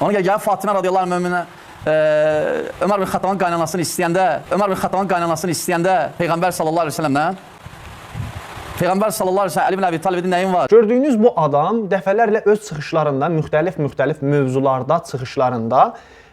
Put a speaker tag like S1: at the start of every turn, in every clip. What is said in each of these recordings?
S1: Ona görə gəlib Fatimə radiyallahu müminə Ömər bin Xattabın qaynanasını istəyəndə Peyğəmbər sallallahu aleyhi ve sellemlə Peyğəmbər sallallahu aleyhi ve sellem Əli bin Əbi Talibin nəyin var?
S2: Gördüyünüz bu adam dəfələrlə öz çıxışlarında, müxtəlif mövzularda, çıxışlarında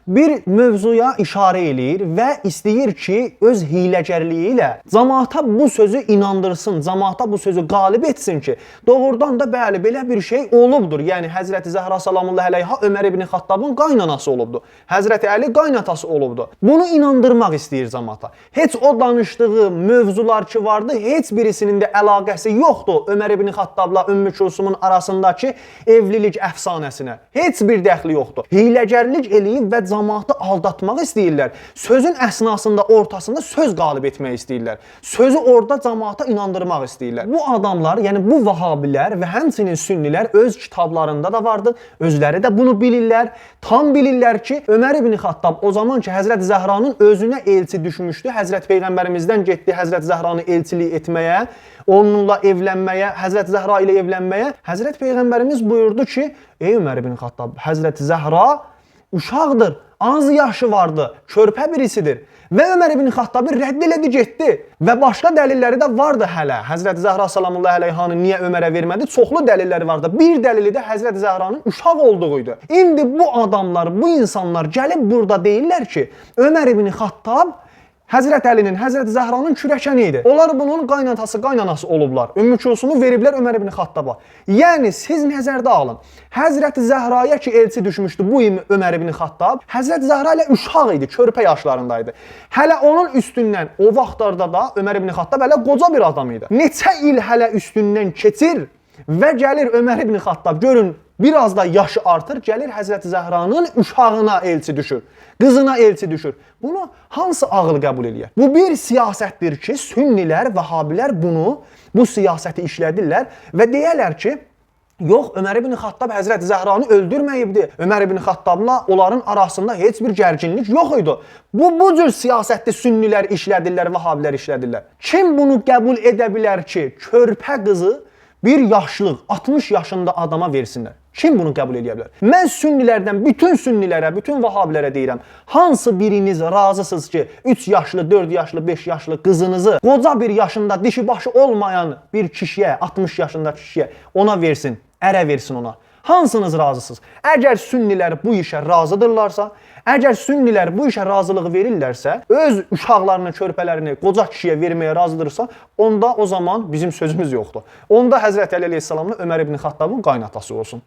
S2: bir mövzuya işarə eləyir və istəyir ki, öz hiyləgərliyi ilə cəmaata bu sözü inandırsın, cəmaata bu sözü qalib etsin ki, doğrudan da bəli, belə bir şey olubdur. Yəni, Həzrəti Zəhra salamullah əleyha Ömər ibn Xattabın qaynanası olubdur. Həzrəti Əli qaynatası olubdur. Bunu inandırmaq istəyir cəmaata. Heç o danışdığı mövzular ki vardı, heç birisinin də əlaqəsi yoxdur Ömər ibn Xattabla Ümmü Kulsumun arasındakı evlilik əfsanəsinə. Heç bir dəxli yoxdur. Hiyləgərlik eləyib və cəmaatı aldatmaq istəyirlər. Sözün əsnasında, ortasında söz qalib etmək istəyirlər. Sözü orada cəmaata inandırmaq istəyirlər. Bu adamlar, yəni bu vahabilər və həmçinin sünnilər öz kitablarında da vardır. Özləri də bunu bilirlər. Tam bilirlər ki, Ömər ibn Xattab o zaman ki, Həzrət Zəhranın özünə elçi düşmüşdü. Həzrət Peyğəmbərimizdən getdi Həzrət Zəhranı elçilik etməyə, onunla evlənməyə, Həzrət Zəhra ilə evlənməyə. Həzrət Peyğəmbərimiz buyurdu ki, ey Ömər ibn Xattab, Həzrət Zəhra uşaqdır, az yaşı vardı, körpə birisidir. Və Ömər ibn Xattabı rədd elədi, getdi. Və başqa dəlilləri də vardı hələ. Həzrət Zəhra salamullah əleyhanı niyə Ömərə vermədi? Çoxlu dəlilləri vardı. Bir dəlili də Həzrət Zəhranın uşaq olduğuydu. İndi bu adamlar, bu insanlar gəlib burada deyirlər ki, Ömər ibn Xattab Həzrət Əlinin, Həzrət Zəhranın kürəkəni idi. Onlar bunun qaynanası olublar. Ümmü Kulsumu veriblər Ömər ibn Xattaba. Yəni, siz nəzərdə alın. Həzrət Zəhraya ki, elçi düşmüşdü bu Ömər ibn Xattab, Həzrət Zəhra ilə uşaq idi, körpə yaşlarındaydı. Hələ onun üstündən, o vaxtlarda da Ömər ibn Xattab hələ qoca bir adam idi. Neçə il hələ üstündən keçir və gəlir Ömər ibn Xattab, görün, biraz da yaşı artır, gəlir Həzrət Zəhranın uşağına elçi düşür, qızına elçi düşür. Bunu hansı ağıl qəbul eləyər? Bu bir siyasətdir ki, sünnilər, vəhabilər bu siyasəti işlədirlər və deyərlər ki, yox, Ömər ibn Xattab Həzrət Zəhranı öldürməyibdi. Ömər ibn Xattabla onların arasında heç bir gərginlik yox idi. Bu cür siyasətdə sünnilər işlədirlər, vəhabilər işlədirlər. Kim bunu qəbul edə bilər ki, körpə qızı bir yaşlıq, 60 yaşında adama versinlər? Kim bunu qəbul edə bilər? Mən sünnilərdən bütün sünnilərə, bütün vahabilərə deyirəm, hansı biriniz razısınız ki, 3 yaşlı, 4 yaşlı, 5 yaşlı qızınızı qoca bir yaşında, dişi başı olmayan bir kişiyə, 60 yaşında kişiyə ona versin, ərə versin ona? Hansınız razısınız? Əgər sünnilər bu işə razıdırlarsa, əgər sünnilər bu işə razılıq verirlərsə, öz uşaqlarını, körpələrini qoca kişiyə verməyə razıdırsa, onda o zaman bizim sözümüz yoxdur. Onda Həzrət Əli əleyhissalamla Ömər ibn Xattabın qaynatası olsun.